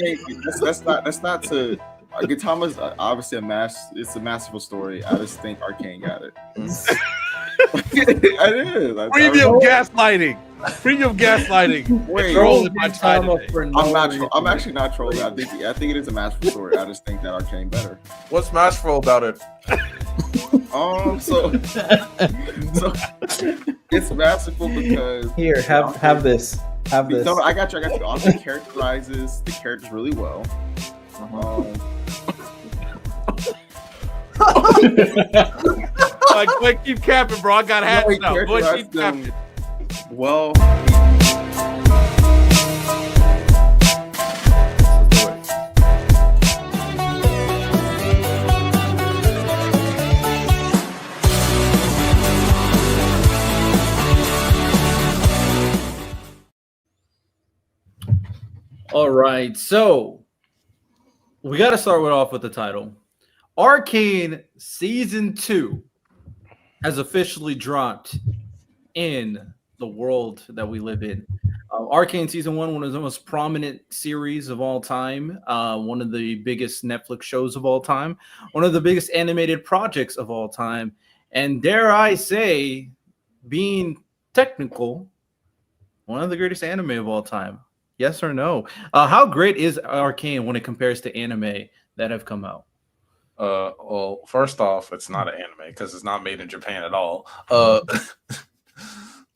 think that's not to. Gintama's obviously it's a masterful story. I just think Arcane got it. It is. Premium gaslighting. Premium gaslighting. Wait, Trolling my time today. I'm actually not trolling. I think it is a masterful story. I just think that Arcane better. What's masterful about it? So it's masterful because here, have this. Have this. No, I got you. Honestly, characterizes the characters really well. Like, keep capping, bro. I got hats now. Go ahead, keep capping. Well. All right, so we got to start off with the title. Arcane Season 2 has officially dropped in the world that we live in. Arcane Season 1, one of the most prominent series of all time, one of the biggest Netflix shows of all time, one of the biggest animated projects of all time, and dare I say, being technical, one of the greatest anime of all time. Yes or no? How great is Arcane when it compares to anime that have come out? Well, first off, it's not an anime because it's not made in Japan at all. It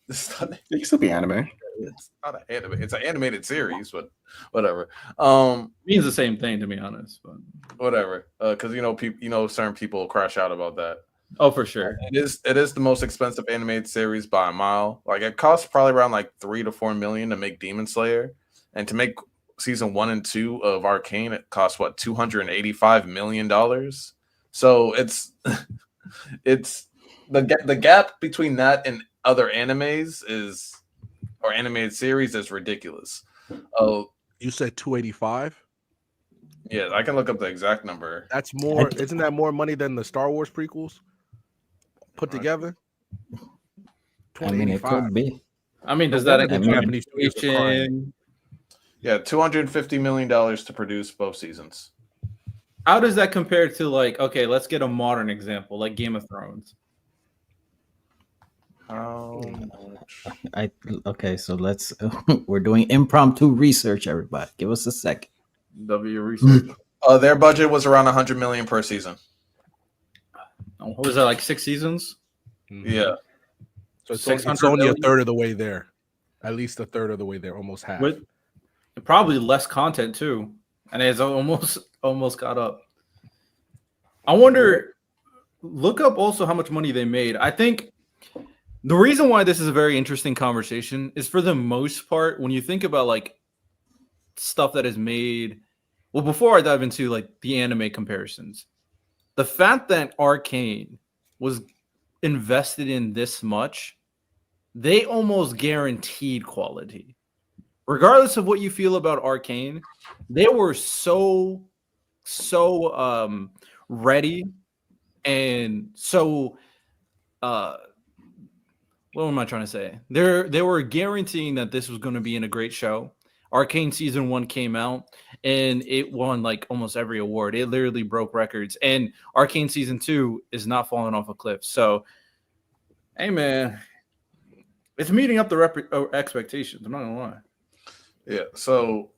can still be anime. It's not an anime. It's an animated series, but whatever. It means the same thing, to be honest. But whatever, because certain people crash out about that. Oh, for sure. It is the most expensive animated series by a mile. Like, it costs probably around like $3 to $4 million to make Demon Slayer, and to make season 1 and 2 of Arcane, it costs what, $285 million. So it's the gap between that and other animes or animated series is ridiculous. Oh, you said 285? Yeah, I can look up the exact number. That's more. Isn't that more money than the Star Wars prequels put together? I mean, it could be. I mean, does that include Japanese animation? Yeah, $250 million to produce both seasons. How does that compare to, like, okay, let's get a modern example, like Game of Thrones? Okay, so let's we're doing impromptu research, everybody. Give us a second. W research. Their budget was around $100 million per season. What was that, like 6 seasons? Yeah. So it's only a third of the way there. At least a third of the way there, almost half. With probably less content too, and it's almost got up. I wonder. Look up also how much money they made. I think the reason why this is a very interesting conversation is, for the most part, when you think about like stuff that is made. Well, before I dive into like the anime comparisons, the fact that Arcane was invested in this much, they almost guaranteed quality. Regardless of what you feel about Arcane, they were so ready and so what am I trying to say? They were guaranteeing that this was going to be in a great show. Arcane season 1 came out and it won like almost every award. It literally broke records. And Arcane season 2 is not falling off a cliff. So, hey man, it's meeting up the expectations. I'm not gonna lie. Yeah. So,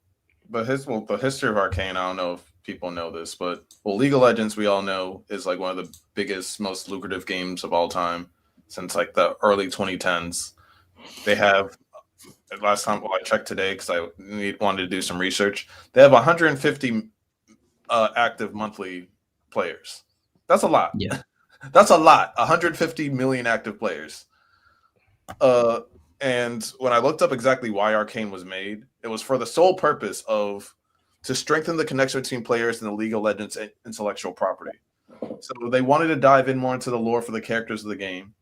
the history of Arcane, I don't know if people know this, but League of Legends, we all know, is like one of the biggest, most lucrative games of all time since like the early 2010s. They have. Last time I checked today, because I wanted to do some research, they have 150 active monthly players. That's a lot. Yeah, that's a lot. 150 million active players. And when I looked up exactly why Arcane was made, it was for the sole purpose of to strengthen the connection between players and the League of Legends intellectual property. So they wanted to dive in more into the lore for the characters of the game,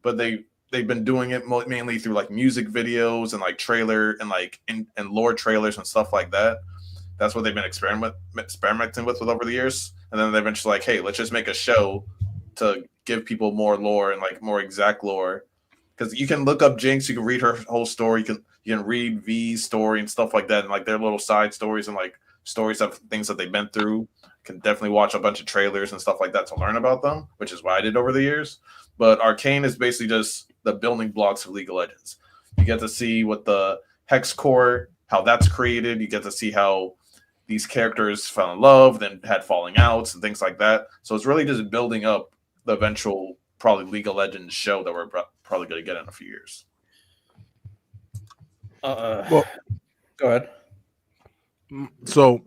but they've been doing it mainly through like music videos and like trailer and like and lore trailers and stuff like that. That's what they've been experimenting with over the years. And then they eventually like, hey, let's just make a show to give people more lore and like more exact lore. Because you can look up Jinx, you can read her whole story, you can read V's story and stuff like that, and like their little side stories and like stories of things that they've been through. Can definitely watch a bunch of trailers and stuff like that to learn about them, which is what I did over the years. But Arcane is basically just the building blocks of League of Legends. You get to see what the Hex Core, how that's created. You get to see how these characters fell in love, then had falling outs and things like that. So it's really just building up the eventual probably League of Legends show that we're probably going to get in a few years. Well, go ahead. So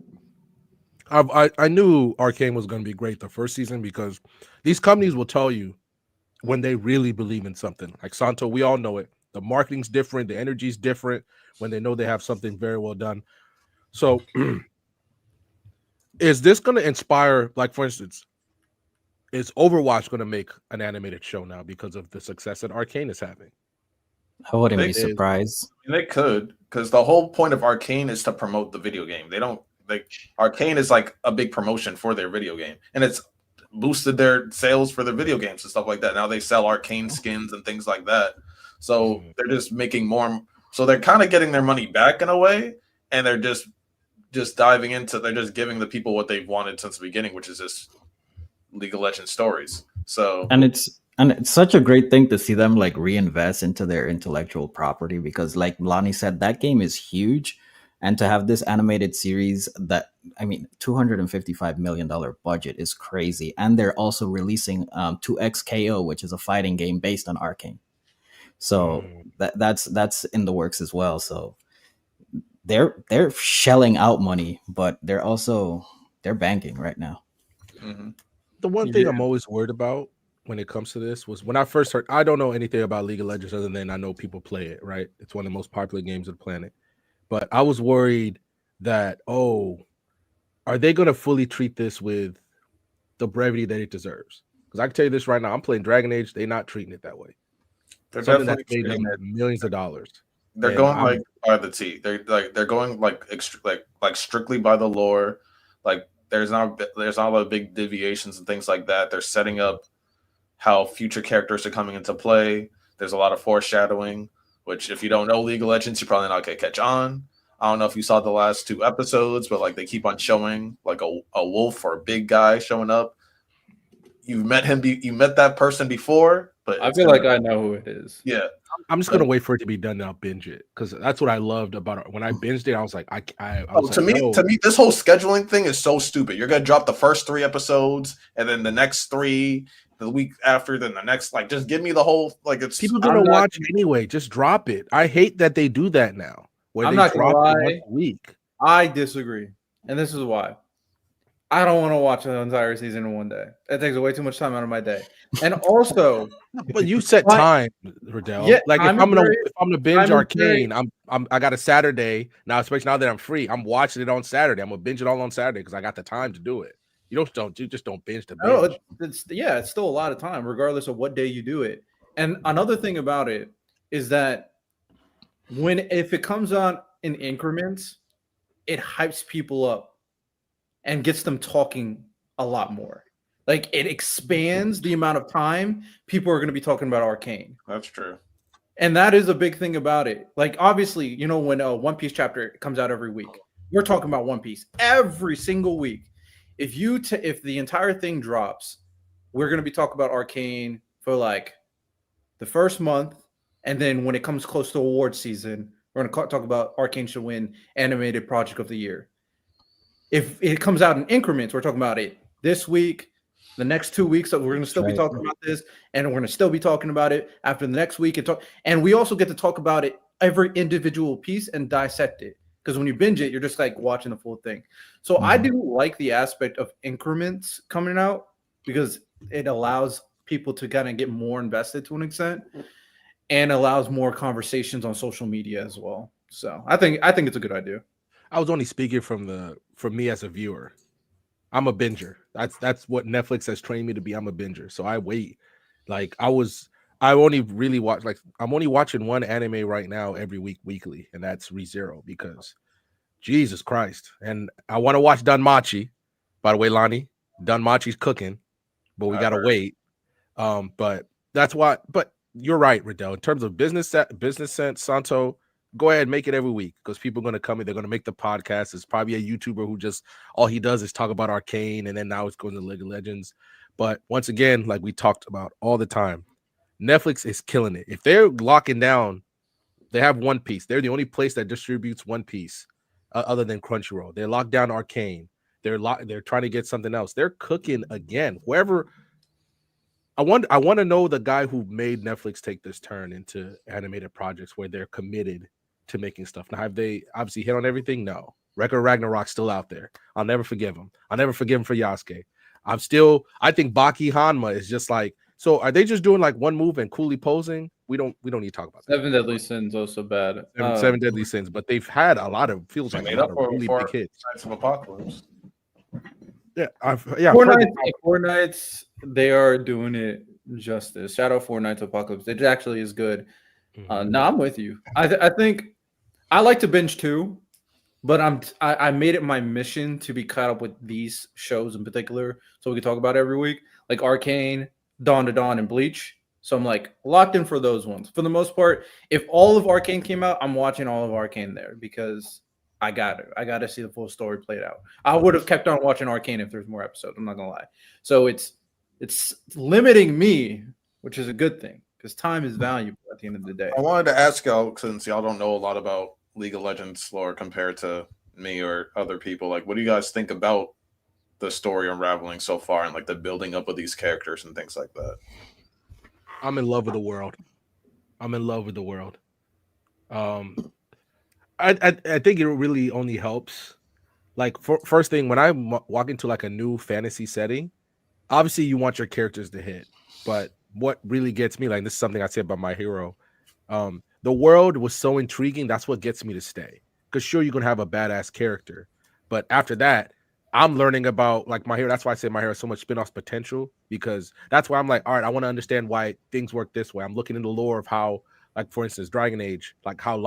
I knew Arcane was going to be great the first season because these companies will tell you when they really believe in something. Like Santo, we all know it. The marketing's different. The energy's different when they know they have something very well done. So is this going to inspire, like, for instance, is Overwatch going to make an animated show now because of the success that Arcane is having? I wouldn't be surprised. They could, because the whole point of Arcane is to promote the video game. They don't like Arcane is like a big promotion for their video game, and it's boosted their sales for their video games and stuff like that. Now they sell Arcane skins and things like that. So they're just making more. So they're kind of getting their money back in a way, and they're just diving into. They're just giving the people what they've wanted since the beginning, which is just League of Legends stories. So And it's such a great thing to see them like reinvest into their intellectual property, because like Lonnie said, that game is huge. And to have this animated series that, I mean, $255 million budget is crazy. And they're also releasing 2XKO, which is a fighting game based on Arcane. So that's in the works as well. So they're shelling out money, but they're banking right now. mhm. The one thing I'm always worried about when it comes to this was when I first heard, I don't know anything about League of Legends other than I know people play it, right? It's one of the most popular games on the planet. But I was worried that, are they going to fully treat this with the brevity that it deserves? Because I can tell you this right now, I'm playing Dragon Age. They're not treating it that way. They're Something definitely that's made them treating it. millions of dollars. They're And going I'm- like by the T. They're going like strictly by the lore. Like there's not a lot of big deviations and things like that. They're setting up how future characters are coming into play. There's a lot of foreshadowing, which if you don't know League of Legends, you're probably not gonna catch on. I don't know if you saw the last 2 episodes, but like they keep on showing like a wolf or a big guy showing up. You've met him. You met that person before, but I feel like I know who it is. yeah. I'm just gonna wait for it to be done. And I'll binge it because that's what I loved about it. When I binged it, I was like, I was To like, me, this whole scheduling thing is so stupid. You're gonna drop the first 3 episodes, and then the next 3 the week after, then the next. Like, just give me the whole. Like, it's people gonna watch anyway. Just drop it. I hate that they do that now. Where I'm they not gonna drop it lie. once a week. I disagree, and this is why. I don't want to watch an entire season in one day. It takes way too much time out of my day. And also, But you set time, Riddell. Yeah, like if I'm gonna binge I'm Arcane, I got a Saturday now. Especially now that I'm free, I'm watching it on Saturday. I'm gonna binge it all on Saturday because I got the time to do it. You just don't binge the binge. it's still a lot of time, regardless of what day you do it. And another thing about it is that if it comes on in increments, it hypes people up and gets them talking a lot more. Like it expands the amount of time people are going to be talking about Arcane. That's true. And that is a big thing about it. Like obviously, when a One Piece chapter comes out every week, we're talking about One Piece every single week. If the entire thing drops, we're going to be talking about Arcane for like the first month, and then when it comes close to award season, we're going to talk about Arcane should win Animated Project of the Year. If it comes out in increments, we're talking about it this week, the next 2 weeks. So we're going to still be talking about this, and we're going to still be talking about it after the next week. And we also get to talk about it every individual piece and dissect it. Because when you binge it, you're just like watching the full thing. So I do like the aspect of increments coming out because it allows people to kind of get more invested to an extent, and allows more conversations on social media as well. So I think it's a good idea. I was only speaking from me as a viewer. I'm a binger. That's what Netflix has trained me to be. I'm a binger. So I wait. Like I only really watch, like I'm only watching one anime right now every week, weekly, and that's ReZero because Jesus Christ. And I want to watch Danmachi. By the way, Lonnie, Danmachi's cooking, but we gotta wait. But that's why. But you're right, Riddell. In terms of business sense, Santo, go ahead, make it every week because people are gonna come in. They're gonna make the podcast. It's probably a YouTuber who just all he does is talk about Arcane, and then now it's going to League of Legends. But once again, like we talked about all the time, Netflix is killing it. If they're locking down, they have One Piece. They're the only place that distributes One Piece other than Crunchyroll. They're locked down Arcane. They're trying to get something else. They're cooking again. Whoever I want to know the guy who made Netflix take this turn into animated projects where they're committed to making stuff. Now, have they obviously hit on everything? No. Record Ragnarok's still out there. I'll never forgive him. I'll never forgive him for Yasuke. I think Baki Hanma is just like, so are they just doing like one move and coolly posing? We don't need to talk about that. Seven Deadly Sins also bad. Seven Deadly Sins, but they've had a lot of feels like a lot of really big hits. Knights of Apocalypse. Yeah, Four Nights, they are doing it justice. Shadow Four Nights Apocalypse, it actually is good. No, I'm with you. I think I like to binge too, but I made it my mission to be caught up with these shows in particular, so we can talk about it every week, like Arcane, Dawn to Dawn, and Bleach. So I'm like locked in for those ones. For the most part, if all of Arcane came out, I'm watching all of Arcane there because I got to see the full story played out. I would have kept on watching Arcane if there's more episodes. I'm not gonna lie. So it's limiting me, which is a good thing because time is valuable at the end of the day. I wanted to ask y'all, since y'all don't know a lot about League of Legends lore compared to me or other people, like what do you guys think about the story unraveling so far and like the building up of these characters and things like that? I'm in love with the world. I think it really only helps. Like first thing, when I walk into like a new fantasy setting, obviously you want your characters to hit. But what really gets me, like this is something I say about My Hero, the world was so intriguing. That's what gets me to stay. Because sure, you're gonna have a badass character, but after that, I'm learning about like My Hero. That's why I say My Hero has so much spin-off potential, because that's why I'm like, all right, I want to understand why things work this way. I'm looking into the lore of how, like for instance, Dragon Age, like how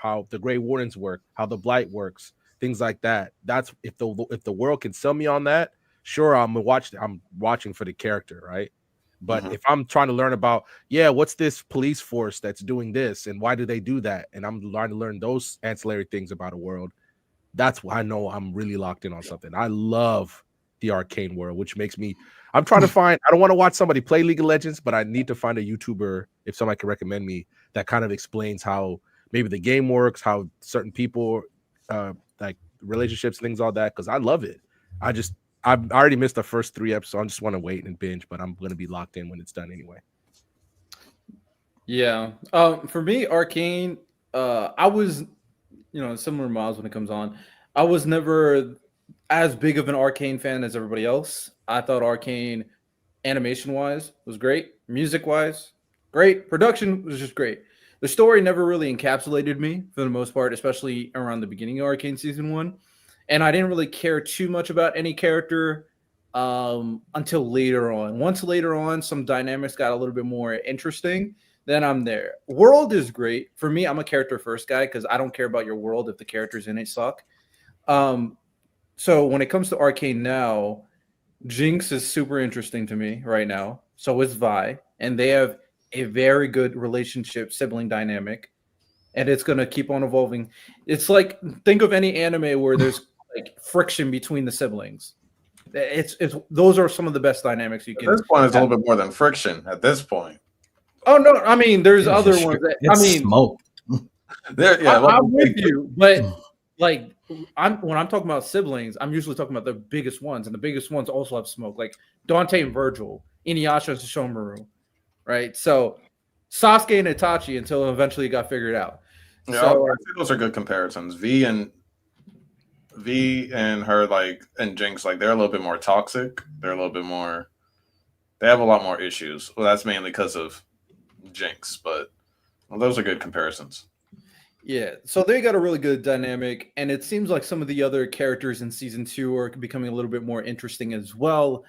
how the Grey Wardens work, how the Blight works, things like that. That's if the world can sell me on that, sure, I'm watching for the character, right? But if I'm trying to learn about, what's this police force that's doing this and why do they do that, and I'm trying to learn those ancillary things about a world, that's why I know I'm really locked in on something. I love the Arcane world, which makes me, I'm trying to find, I don't want to watch somebody play League of Legends, but I need to find a YouTuber, if somebody can recommend me, that kind of explains how maybe the game works, how certain people, like relationships, things, all that, because I love it. I already missed the first 3 episodes. I just want to wait and binge, but I'm going to be locked in when it's done anyway. Yeah. For me, Arcane, I was, similar miles when it comes on. I was never as big of an Arcane fan as everybody else. I thought Arcane, animation-wise, was great. Music-wise, great. Production was just great. The story never really encapsulated me for the most part, especially around the beginning of Arcane Season 1. And I didn't really care too much about any character until later on. Once later on, some dynamics got a little bit more interesting, then I'm there. World is great. For me, I'm a character first guy because I don't care about your world if the characters in it suck. So when it comes to Arcane now, Jinx is super interesting to me right now. So is Vi. And they have a very good relationship, sibling dynamic. And it's going to keep on evolving. It's like, think of any anime where there's like friction between the siblings. It's those are some of the best dynamics you can. At this point, it's a little bit more than friction. At this point. Oh no! I mean, there's other ones. Smoke. I'm with you, but like, when I'm talking about siblings, I'm usually talking about the biggest ones, and the biggest ones also have smoke, like Dante and Virgil, Inuyasha and Sesshomaru, right? So Sasuke and Itachi until eventually it got figured out. Yeah, so, I think those are good comparisons. V and her, like, and Jinx, like, they're a little bit more toxic. They're a little bit more. They have a lot more issues. Well, that's mainly because of Jinx, but those are good comparisons. Yeah, so they got a really good dynamic, and it seems like some of the other characters in season 2 are becoming a little bit more interesting as well.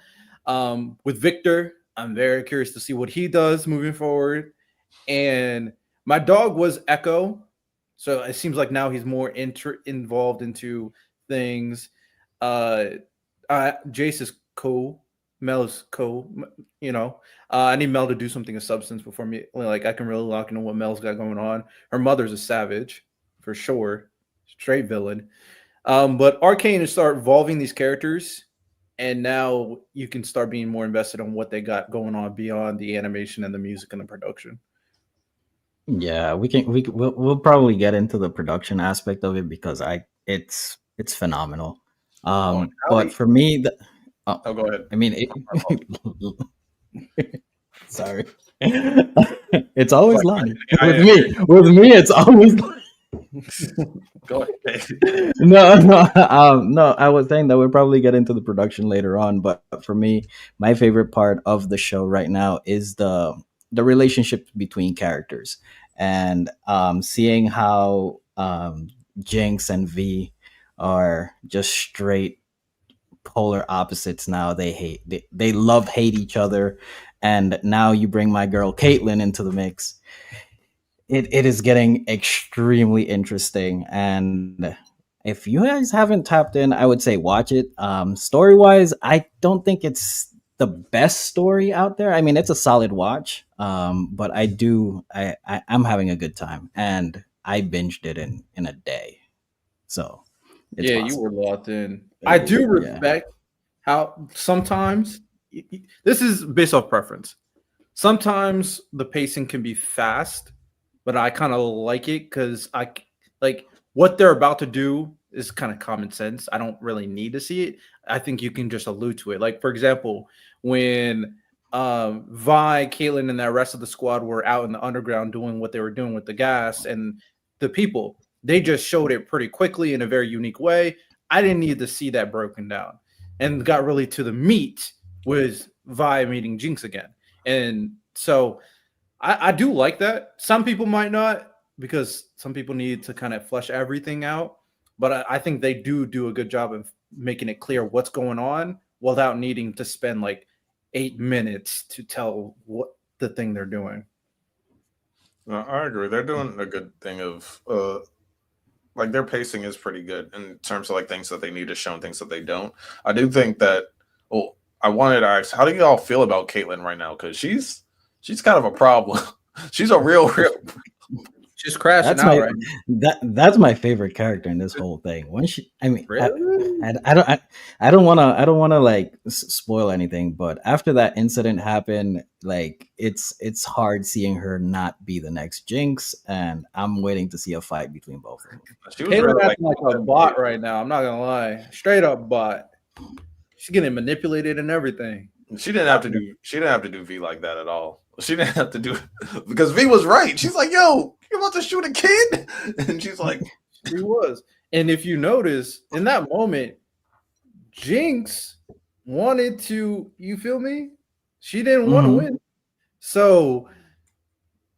With Victor, I'm very curious to see what he does moving forward. And my dog was Echo, so it seems like now he's more involved into things. Jace is cool. Mel is cool. I need Mel to do something of substance before me. Like, I can really lock into what Mel's got going on. Her mother's a savage. for sure, straight villain. But Arcane is start evolving these characters, and now you can start being more invested on what they got going on beyond the animation and the music and the production. Yeah, we'll probably get into the production aspect of it because it's phenomenal. Oh, But for me, oh, go ahead. I mean, sorry, it's always Lonnie with me. With me, it's always. Go ahead. No. I was saying that we'll probably get into the production later on, but for me, my favorite part of the show right now is the relationship between characters and seeing how Jinx and V are just straight polar opposites now. They love hate each other, and now you bring my girl Caitlyn into the mix. It is getting extremely interesting, and if you guys haven't tapped in, I would say watch it. Story wise, I don't think it's the best story out there. I mean, it's a solid watch, but I'm having a good time, and I binged it in a day. So it's Yeah, possible. you were locked in. I do respect how sometimes this is based off preference. Sometimes the pacing can be fast, but I kind of like it because I like what they're about to do is kind of common sense. I don't really need to see it. I think you can just allude to it. Like, for example, when Vi, Caitlyn, and the rest of the squad were out in the underground doing what they were doing with the gas and the people, they just showed it pretty quickly in a very unique way. I didn't need to see that broken down and got really to the meat with Vi meeting Jinx again. And so I do like that. Some people might not because some people need to kind of flesh everything out. But I think they do a good job of making it clear what's going on without needing to spend like 8 minutes to tell what the thing they're doing. No, I agree. They're doing a good thing of like their pacing is pretty good in terms of like things that they need to show and things that they don't. I do think that. Well, I wanted to ask, how do y'all feel about Caitlyn right now? Because she's kind of a problem. She's a real. She's crashing out right now. That's my favorite character in this whole thing. When she, I mean, Really? I don't want to like spoil anything, but after that incident happened, like it's hard seeing her not be the next Jinx, and I'm waiting to see a fight between both of them. She was Caitlyn really, acting like a bot right now. I'm not gonna lie, straight up bot. She's getting manipulated and everything. She didn't have to do V like that at all. She didn't have to do it because V was right. She's like, "Yo, you're about to shoot a kid," and she's like, She was. And if you notice, in that moment, Jinx wanted to, you feel me? She didn't want to win. So,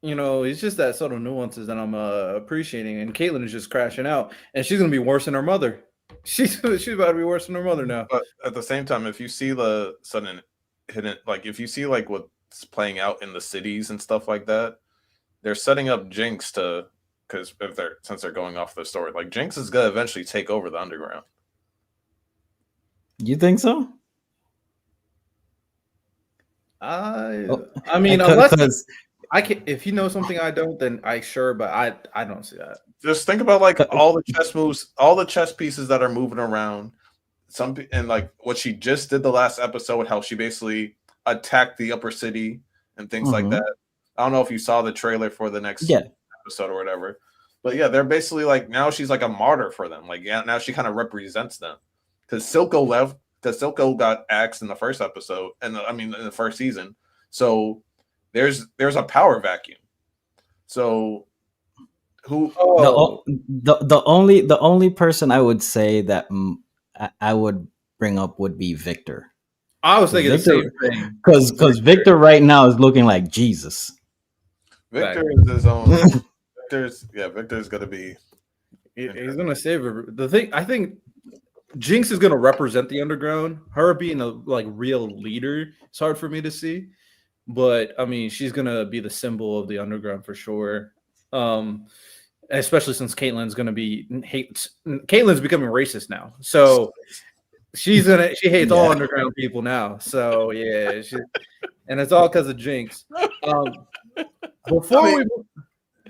it's just that subtle nuances that I'm appreciating. And Caitlyn is just crashing out. And she's going to be worse than her mother. She's about to be worse than her mother now. But at the same time, if you see the sudden hidden, like if you see like what's playing out in the cities and stuff like that, they're setting up Jinx to, because since they're going off the story, like Jinx is gonna eventually take over the underground. You think so? I mean, unless I can, if you know something I don't, then but I don't see that. Just think about like all the chess moves, all the chess pieces that are moving around. And like what she just did the last episode, how she basically attacked the upper city and things like that. I don't know if you saw the trailer for the next episode or whatever, but yeah, they're basically like now she's like a martyr for them. Like now she kind of represents them because Silco left because Silco got axed in the first episode, and in the first season. So there's a power vacuum. So who? The only person I would say that I would bring up would be Victor. I was thinking Victor, the same thing because Victor right now is looking like Jesus. Victor is his own. Victor's gonna be. He's gonna save her. The thing I think Jinx is gonna represent the underground. Her being a real leader, it's hard for me to see, but I mean she's gonna be the symbol of the underground for sure. Especially since Caitlyn's becoming racist now, so she hates all underground people now. So yeah, and it's all because of Jinx.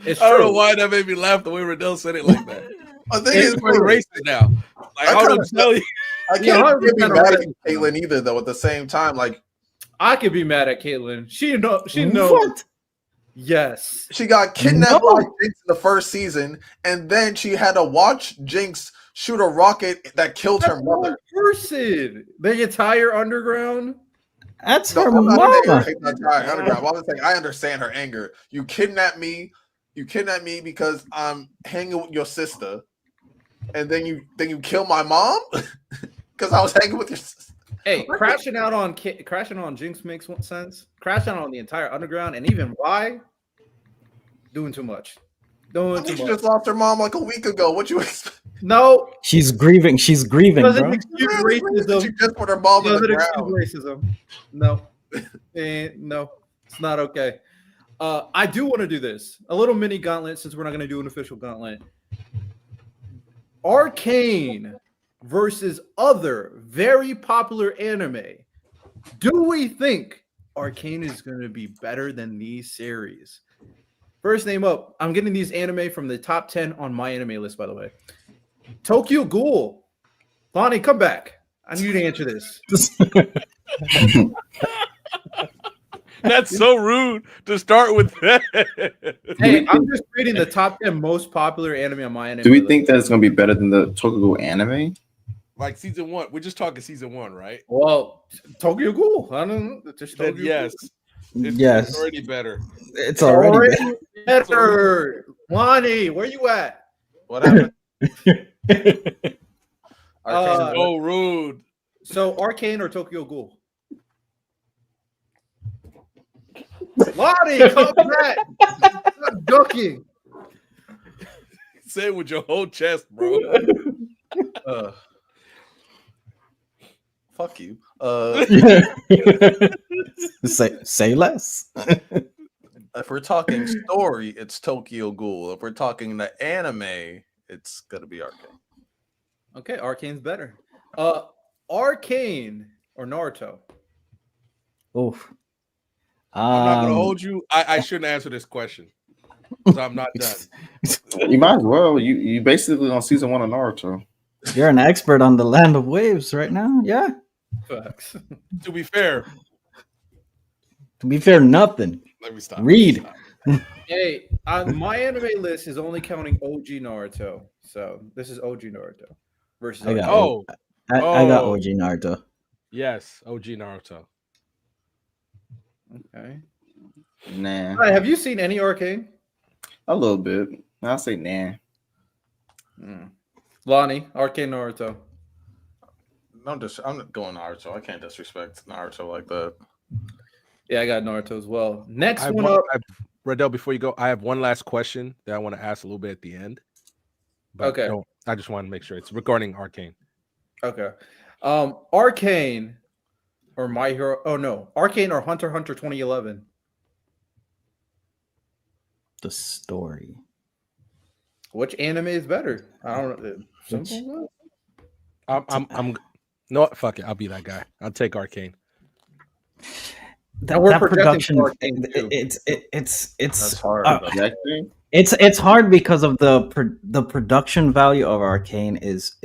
It's I don't know true. why that made me laugh the way Riddell said it like that. I think It's it's very racist now. Like, I how kinda- to tell you? I Yeah, can't be 100% mad at racist. Caitlyn either, though. At the same time, like I could be mad at Caitlyn. She knows. What? Yes. she got kidnapped No. by Jinx in the first season, and then she had to watch Jinx shoot a rocket that killed her mother. Person. The entire underground. That's No, her I'm not saying mama. her hate the entire underground. I'm saying I understand her anger. You kidnap me. You kidnap me because I'm hanging with your sister, and then you kill my mom because I was hanging with your sister. Hey, crashing on Jinx makes sense. Crashing on the entire underground and even why doing too much. Doing She too much. just lost her mom like a week ago. What you expect? No, She's grieving. She's grieving, doesn't bro. excuse She racism. just put her mom on the Doesn't excuse ground. racism. No, no, it's not okay. I do want to do this. A little mini gauntlet since we're not going to do an official gauntlet. Arcane versus other very popular anime. Do we think Arcane is going to be better than these series? First name up. I'm getting these anime from the top 10 on my anime list, by the way. Tokyo Ghoul. Lonnie, come back. I need you to answer this. That's so rude to start with that. Hey, I'm just reading the top 10 most popular anime on my anime Do we list. think that it's gonna be better than the Tokyo anime? Like season 1. We're just talking season 1, right? Well, Tokyo Ghoul. I don't know. Just Then Tokyo yes. Yes. It's already better. It's Ghoul. already Better. Lonnie, where you at? What happened? So rude. So Arcane or Tokyo Ghoul? Lonnie, come back. Stop ducking. Say it with your whole chest, bro. Fuck you. say less. If we're talking story, it's Tokyo Ghoul. If we're talking the anime, it's gonna be Arcane. Okay, Arcane's better. Arcane or Naruto? Oof. I'm not gonna hold you. I shouldn't answer this question because I'm not done. You might as well. You basically on season 1 of Naruto. You're an expert on the Land of Waves right now. Yeah. Facts. To be fair, To be fair, nothing. let me stop. Read. Hey, my anime list is only counting OG Naruto. So this is OG Naruto versus I got Oh, I got Oh. OG Naruto. yes, OG Naruto. Okay. Nah, All right, have you seen any Arcane? a little bit. I'll say nah. Lonnie, Arcane Naruto. I'm not going Naruto. I can't disrespect Naruto like that. Yeah, I got Naruto as well. Next I one want, up. Riddell, before you go, I have one last question that I want to ask a little bit at the end. But Okay. I just want to make sure it's regarding Arcane. Okay. Arcane or My Hero. Oh no. Arcane or Hunter x Hunter 2011. The story. Which anime is better? I don't know. Simple? I'm no what? Fuck it. I'll be that guy. I'll take Arcane. And we're That projecting production, for Arcane, too. it's That's hard. Exactly. it's hard because of the production value of Arcane is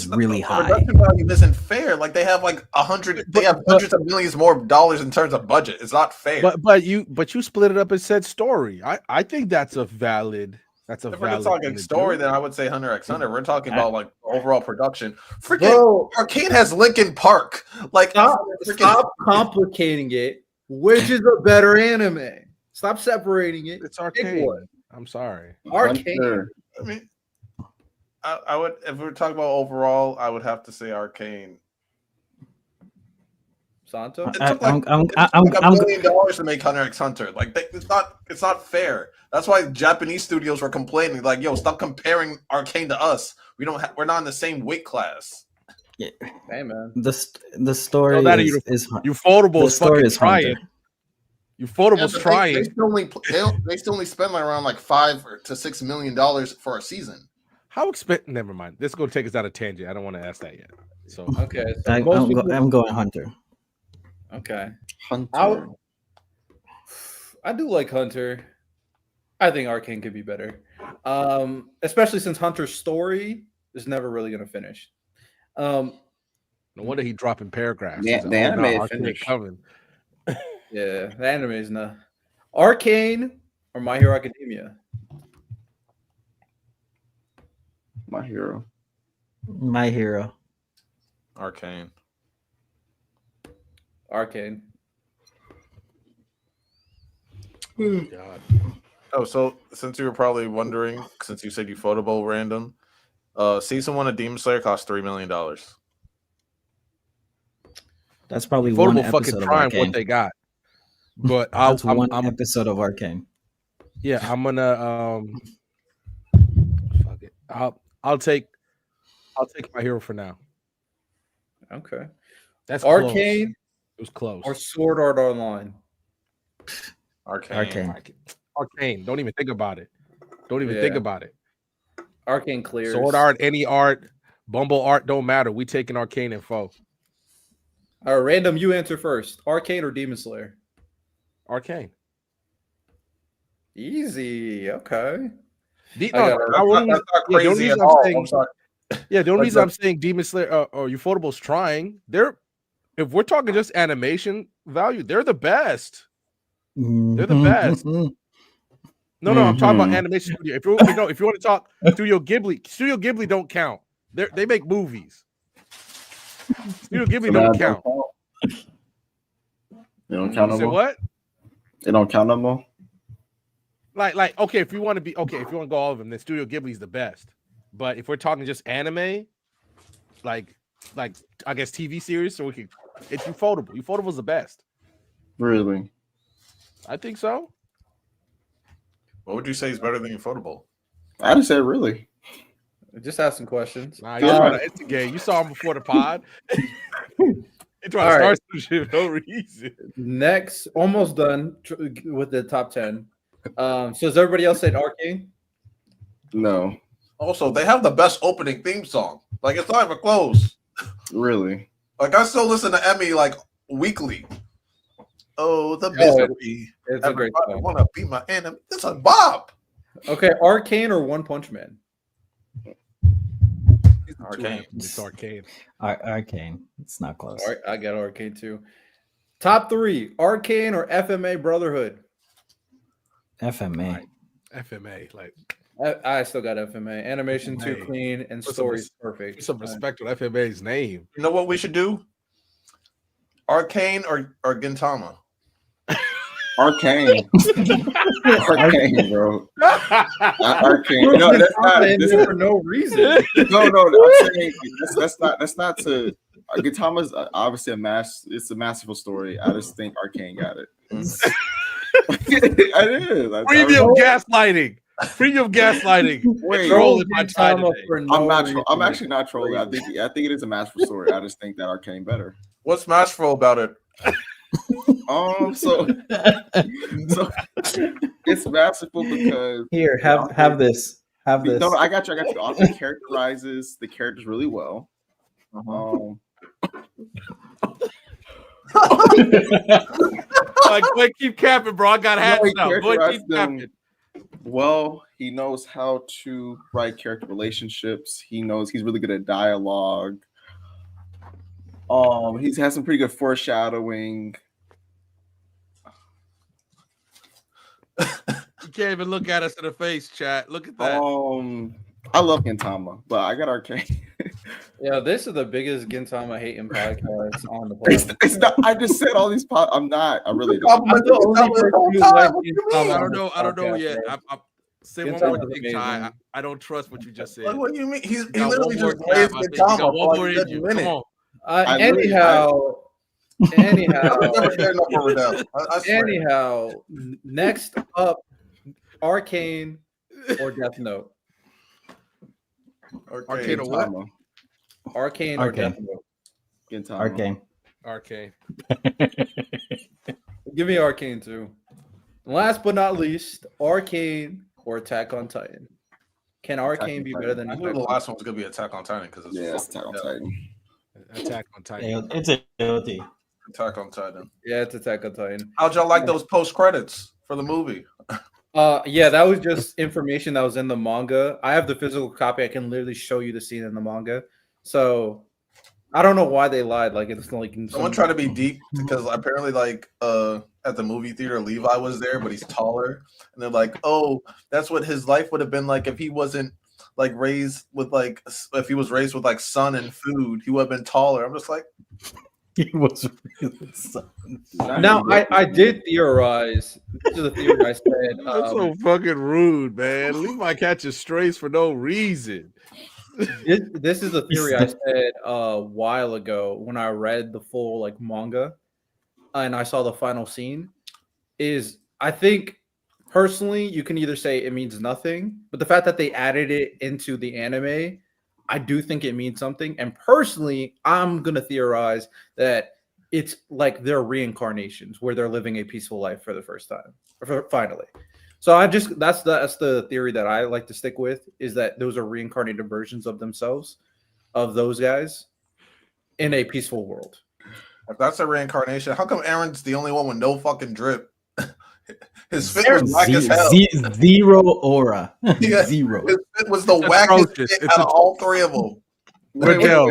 really The high. production value isn't fair. Like they have like they have hundreds of millions more dollars in terms of budget. It's not fair. But you split it up and said story. I think that's a valid. That's a If we're valid talking thing to story, do. then I would say Hunter x Hunter. We're talking about like overall production. Freaking Bro. Arcane has Linkin Park. Like Stop complicating it. Which is a better anime? Stop separating it. It's Pick Arcane. one. I'm sorry. Arcane. Hunter. I mean, I would if we're talking about overall, I would have to say Arcane. Santo. It took like I'm $1 million to make Hunter x Hunter. Like it's not fair. That's why Japanese studios were complaining. Like, yo, stop comparing Arcane to us. We're not in the same weight class. Hey man. the story So that is You foldable the is story fucking is trying. Hunter. You foldable's but trying. They still only spend like around like $5 to $6 million for a season. How expensive? Never mind. This is gonna take us out of tangent. I don't want to ask that yet. So Okay. So most people, I'm going Hunter. okay. Hunter. I do like Hunter. I think Arcane could be better, especially since Hunter's story is never really going to finish. No wonder he dropping paragraphs. The- He's like, the oh, no, anime Arcane finished. coming. Yeah, the anime is not Arcane or My Hero Academia. My Hero. My Hero. Arcane. Arcane. God. Oh, so since you were probably wondering, since you said you photoball random, season 1 of Demon Slayer cost $3 million. That's probably one Ufotable fucking episode of trying Arcane. what they got. But That's one I'm episode of Arcane. yeah, I'm gonna fuck it. I'll take My Hero for now. Okay. That's Arcane close. It was close. or Sword Art Online. Arcane. Arcane. Don't even think about it. Don't even think Yeah. about it. Arcane clears. Sword art, any art, Bumble art, don't matter. We taking Arcane and foe. All right, random. You answer first. Arcane or Demon Slayer? Arcane. Easy. Okay. The I got only That's not the only crazy reason at I'm all. saying- I'm sorry. the only Like reason the- I'm saying Demon Slayer or Ufotable's trying, if we're talking just animation value, they're the best. They're the best. No, I'm talking about animation studio. If you want to talk Studio Ghibli don't count. They make movies. Studio Ghibli don't count. They don't count no Say more. what? They don't count no more. Like okay, if you want to go all of them, then Studio Ghibli's the best. But if we're talking just anime, like I guess TV series, so it's Ufotable. Ufotable's the best. Really? I think so. What would you say is better than Ufotable? I just said really. Just asking questions. Nah, you're trying to instigate. You saw him before the pod. He trying to start some shit for no reason. Next, almost done with the top 10. So has everybody else said Arcane? No. Also, they have the best opening theme song. Like, it's not even close. Really? Like, I still listen to Emmy like weekly. Oh, the misery. It's a great Everybody song. want to be my enemy. It's a bop. Okay, Arcane or One Punch Man? Arcane. It's Arcane. Arcane. It's not close. All right, I got Arcane too. Top 3, Arcane or FMA Brotherhood? FMA. FMA, like I still got FMA. Animation too Hey, clean and put story's put perfect. some respect on FMA's name. You know what we should do? Arcane or Gintama? Arcane. Arcane, bro. Arcane. You're No, that's not. in This, there for no reason. no. I'm saying that's not to. Gintama's obviously it's a masterful story. I just think Arcane got it. I did. Premium gaslighting. Premium gaslighting. Wait, Trolling my time Gintama today. for no I'm not. reason. I'm actually not trolling. I think it is a masterful story. I just think that Arcane better. What's masterful about it? So it's masterful because Here, have this. Have this. no, I got you. The author characterizes the characters really well. Like, boy, keep capping, bro. I got hats he now. Boy, characterized keep them capping. well. He knows how to write character relationships. He's really good at dialogue. He's had some pretty good foreshadowing. You can't even look at us in the face, chat. Look at that. I love Gintama, but I got Arcane. Yeah, this is the biggest Gintama hating podcast on the planet. It's not. I just said all these. I'm not. I really don't. I'm the only person who likes Gintama. I don't know podcast, yet. bro. I say one Gintama's more thing, amazing. Ty. I don't trust what you just said. Like, what do you mean? He got literally one more just plays tab, I think. You Gintama got for one more like in a you. minute. Come on. Anyhow, I'm never getting enough of Riddell. I swear. anyhow, next up, Arcane or Death Note? Arcane or what? Gintama. Arcane or Arcane. Death Note? Gintama. Arcane. Arcane. Give me Arcane too. Last but not least, Arcane or Attack on Titan? Can Arcane be better than I knew Attack the on last one was gonna be Attack on Titan because it's Yeah, it's Attack on Titan. Attack on Titan. It's a guilty. Attack on Titan. Yeah, it's Attack on Titan. How'd y'all like those post credits for the movie? Yeah, that was just information that was in the manga. I have the physical copy. I can literally show you the scene in the manga. So I don't know why they lied. Like it's like in Someone some. tried to be deep because apparently, like, at the movie theater, Levi was there, but he's taller, and they're like, "Oh, that's what his life would have been like if he wasn't like raised with like if he was raised with like sun and food, he would have been taller." I'm just like, He was really Now I did theorize. This is a theory I said. That's so fucking rude, man. Levi catches strays for no reason. This is a theory I said a while ago when I read the full like manga and I saw the final scene. Is I think personally you can either say it means nothing, but the fact that they added it into the anime, I do think it means something. And personally, I'm gonna theorize that it's like their reincarnations where they're living a peaceful life for the first time, finally. So that's the theory that I like to stick with, is that those are reincarnated versions of themselves, of those guys, in a peaceful world. if that's a reincarnation, how come Aaron's the only one with no fucking drip? His fit was black as hell. Zero aura. Yeah, Zero. His fit was the wackest fit out of all three of them. Riddell,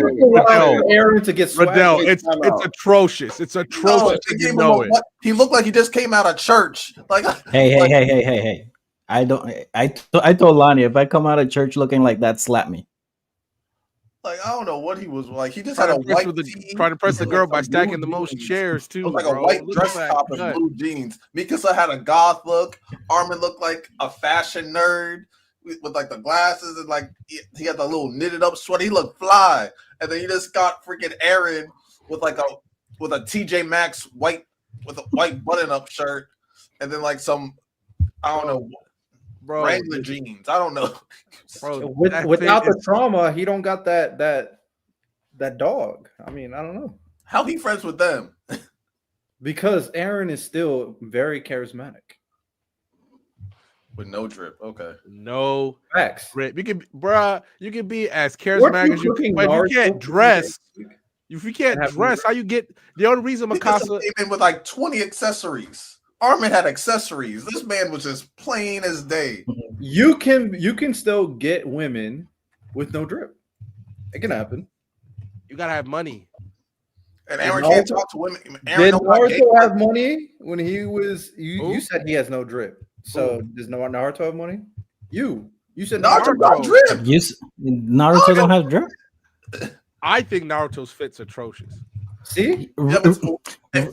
Aaron to get Riddell, swag. it's atrocious. It's atrocious. You know it. He looked like he just came out of church. Like, Hey. I told Lonnie, if I come out of church looking like that, slap me. Like, I don't know what he was like. He just had a white tee. Trying to impress the girl like by some stacking blue the most jeans. chairs It too. was like bro. a white Look dress at top that and gut. blue jeans. Mikasa had a goth look. Armin looked like a fashion nerd with like the glasses and like he had the little knitted up sweater. He looked fly. And then you just got freaking Aaron with a TJ Maxx white button up shirt, and then like some I don't know Wrangler jeans. I don't know. Bro, Without the trauma, he don't got that dog. I mean, I don't know how he friends with them because Aaron is still very charismatic with no drip. Okay, no facts. Drip. You can be as charismatic as you can, but if you can't dress. If you can't dress, how you get the only reason Mikasa came in with like 20 accessories. Armin had accessories. This man was just plain as day. You can still get women with no drip. It can happen. You gotta have money. And Aaron can't talk to women. Did Naruto have money when he was? You said he has no drip. So does Naruto have money? You said Naruto got drip. Naruto don't have drip. I think Naruto's fit's atrocious. See?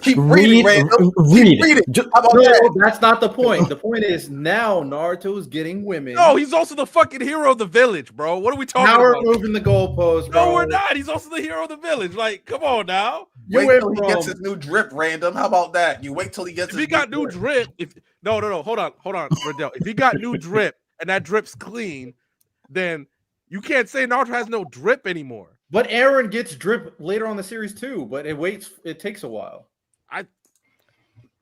Keep reading, Randall. Keep reading. How about that? That's not the point. The point is now Naruto's getting women. No, he's also the fucking hero of the village, bro. What are we talking about? Now we're moving the goalposts, bro. No, we're not. He's also the hero of the village. Like, come on now. Wait till he gets his new drip, Random. How about that? You wait till he gets if he got new drip. No, hold on, Riddell. If he got new drip and that drip's clean, then you can't say Naruto has no drip anymore. But Aaron gets drip later on the series too, but it takes a while.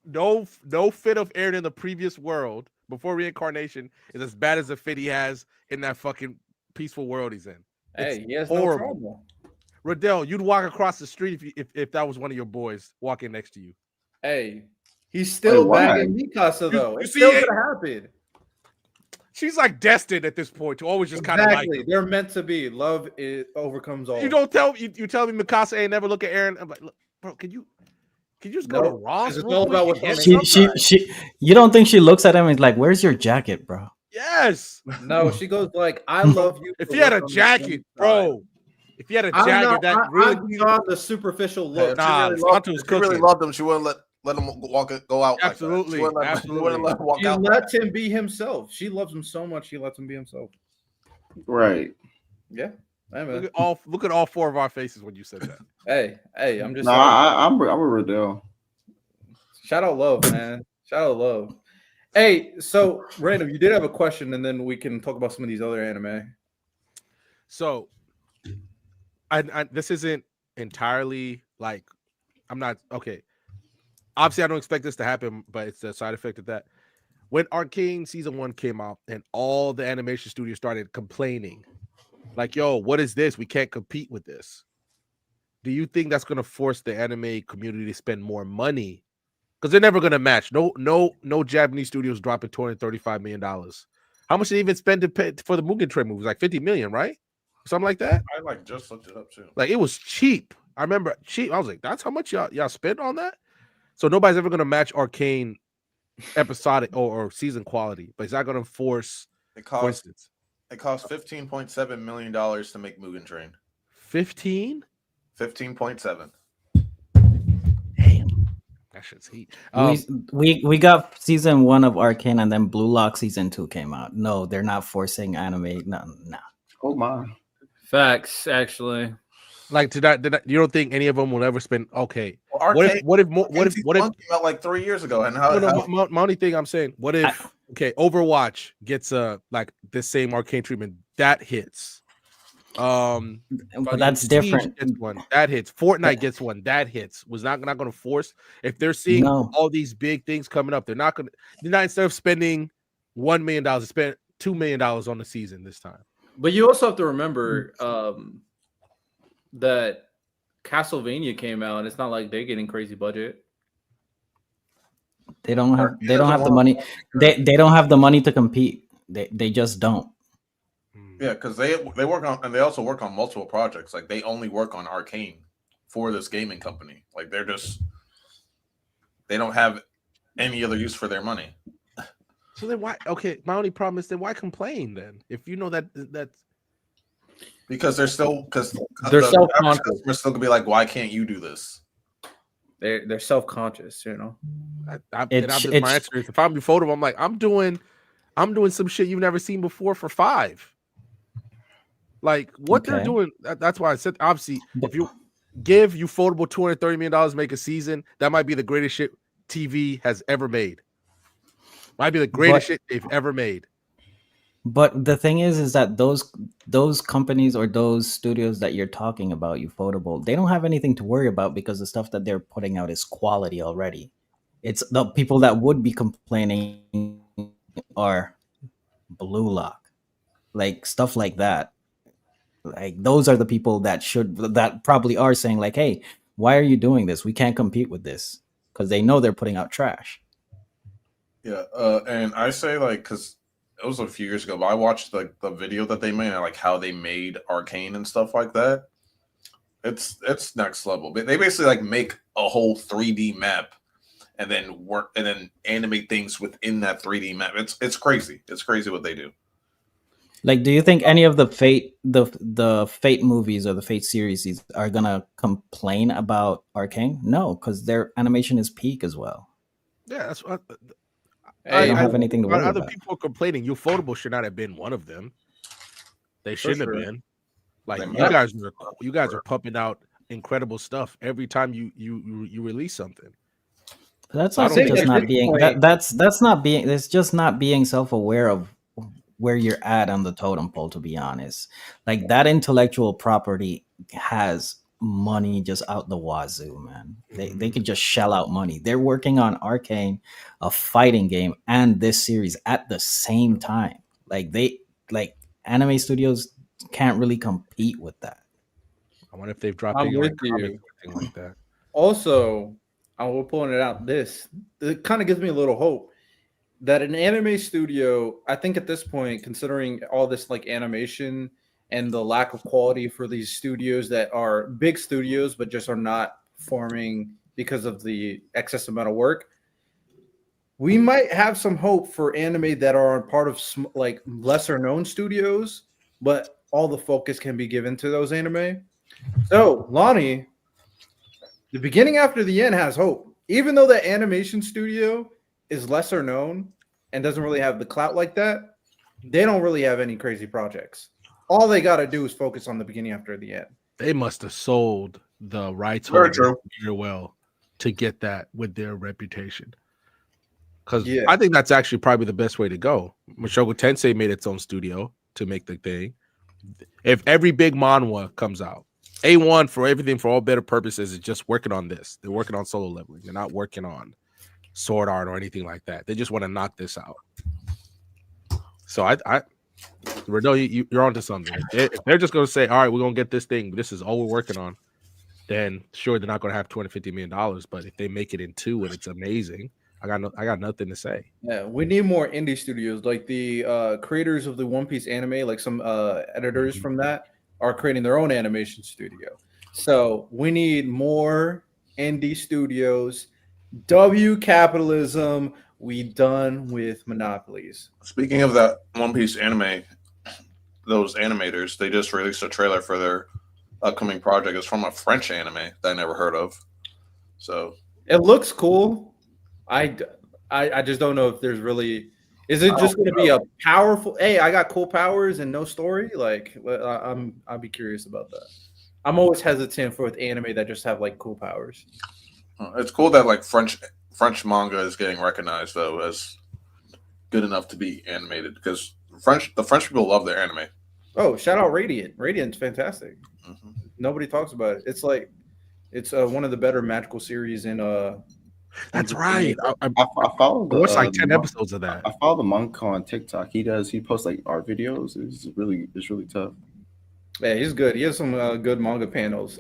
No fit of Aaron in the previous world before reincarnation is as bad as the fit he has in that fucking peaceful world he's in. Hey, he has horrible. No trouble. Riddell, you'd walk across the street if that was one of your boys walking next to you. Hey, he's still bagging Mikasa though. It's still gonna happen. She's like destined at this point to always just kind of like him. They're meant to be. Love overcomes all. You don't tell you tell me Mikasa ain't never look at Aaron. I'm like, look, bro, can you just go to Ross? It's all about what she. You don't think she looks at him and is like, "Where's your jacket, bro?" Yes. No, she goes like, "I love you." If he had a jacket, bro. If he had a jacket, that really beyond the superficial look. Nah, she really loved him. She wouldn't let him go out. Absolutely, like that. She wouldn't let him walk out. Let him be himself. She loves him so much. She lets him be himself. Right. Yeah. Hey, look at all four of our faces when you said that. hey, I'm just. No, I'm a Riddell. Shout out love, man. Shout out love. Hey, so Random, you did have a question, and then we can talk about some of these other anime. So, I this isn't entirely like I'm not okay. Obviously, I don't expect this to happen, but it's a side effect of that. When Arcane season 1 came out and all the animation studios started complaining, like, yo, what is this? We can't compete with this. Do you think that's going to force the anime community to spend more money because they're never gonna match. No Japanese studios dropping $235 million. How much did they even spend to pay for the Mugen Train movies? Like 50 million, right? Something like that. I like just looked it up too. Like it was cheap. I remember cheap. I was like, that's how much y'all spent on that. So nobody's ever gonna match Arcane episodic or season quality, but it's not gonna force. It For cost instance, $15.7 million to make Mugen Train. 15. 15.7. Damn, that shit's heat. We got season 1 of Arcane, and then Blue Lock season 2 came out. No, they're not forcing anime. No. Oh my. Facts, actually. Like did I, you don't think any of them will ever spend? Okay, Well, what Arcane, if Arcane came out like 3 years ago, and how? my only thing I'm saying, what if Overwatch gets like the same Arcane treatment that hits? But that's Siege different. gets one that hits. Fortnite gets one that hits. Was not going to force if they're seeing all these big things coming up. They're not instead of spending $1 million, they spent $2 million on the season this time. But you also have to remember that Castlevania came out, and it's not like they're getting crazy budget. They don't have the money. They don't have the money to compete. They just don't. Yeah, because they work on, and they also work on multiple projects. Like they only work on Arcane for this gaming company. Like they don't have any other use for their money. So then why? Okay, my only problem is then why complain then if you know that's because they're self-conscious. Customers still gonna be like, why can't you do this? They're self-conscious, you know. My answer is if I'm Ufotable, I'm like I'm doing some shit you've never seen before for $5. Like what they're doing. That's why I said obviously if you give Ufotable $230 million, make a season, that might be the greatest shit TV has ever made. Might be the greatest shit they've ever made. But the thing is that those companies or those studios that you're talking about, Ufotable, they don't have anything to worry about because the stuff that they're putting out is quality already. It's the people that would be complaining are Blue Lock, like stuff like that. Like those are the people that probably are saying like, hey, why are you doing this? We can't compete with this because they know they're putting out trash. Yeah, and I say like because it was a few years ago, but I watched the video that they made and like how they made Arcane and stuff like that. It's next level. They basically like make a whole 3D map and then animate things within that 3D map. It's crazy. It's crazy what they do. Like, do you think any of the Fate movies or the Fate series are gonna complain about Arcane? No, because their animation is peak as well. Yeah, that's what. I don't have anything to worry other about. people are complaining. Ufotable should not have been one of them. They shouldn't have been. Like you guys are pumping out incredible stuff every time you release something. That's also just not being that's not being. It's just not being self-aware of where you're at on the totem pole. To be honest, like that intellectual property has money just out the wazoo, man. They could just shell out money. They're working on Arcane, a fighting game, and this series at the same time. Like anime studios can't really compete with that. I wonder if they've dropped any comics or anything like that. Also, I will point it out. It kind of gives me a little hope that an anime studio, I think at this point, considering all this like animation and the lack of quality for these studios that are big studios but just are not performing because of the excess amount of work, we might have some hope for anime that are part of like lesser known studios, but all the focus can be given to those anime. So, Lonnie, the beginning after the end has hope. Even though that animation studio is lesser known and doesn't really have the clout like that, they don't really have any crazy projects. All they got to do is focus on the beginning after the end. They must have sold the rights very well to get that with their reputation. Because I think that's actually probably the best way to go. Mushoku Tensei made its own studio to make the thing. If every big manhwa comes out, A1 for everything for all better purposes is just working on this. They're working on solo leveling. They're not working on sword art or anything like that. They just want to knock this out. So Renault, you're onto something. If they're just going to say, all right, we're going to get this thing, this is all we're working on. then sure they're not going to have $250 million. But if they make it in 2 and it's amazing, I got nothing to say. Yeah, we need more indie studios, like the creators of the One Piece anime, like some editors from that are creating their own animation studio. So we need more indie studios. W capitalism. We done with monopolies. Speaking of that One Piece anime, those animators, they just released a trailer for their upcoming project. It's from a French anime that I never heard of. So It looks cool. I just don't know if there's really. Is it just going to be a powerful? Hey, I got cool powers and no story. Like, I'll be curious about that. I'm always hesitant for with anime that just have like cool powers. it's cool that like French manga is getting recognized though as good enough to be animated because the French people love their anime. Oh, shout out Radiant! Radiant's fantastic. Mm-hmm. Nobody talks about it. It's like it's one of the better magical series in That's right. I follow I watched like 10 the episodes of that. I follow the monk on TikTok. He posts like art videos. It's really tough. Yeah, he's good. He has some good manga panels.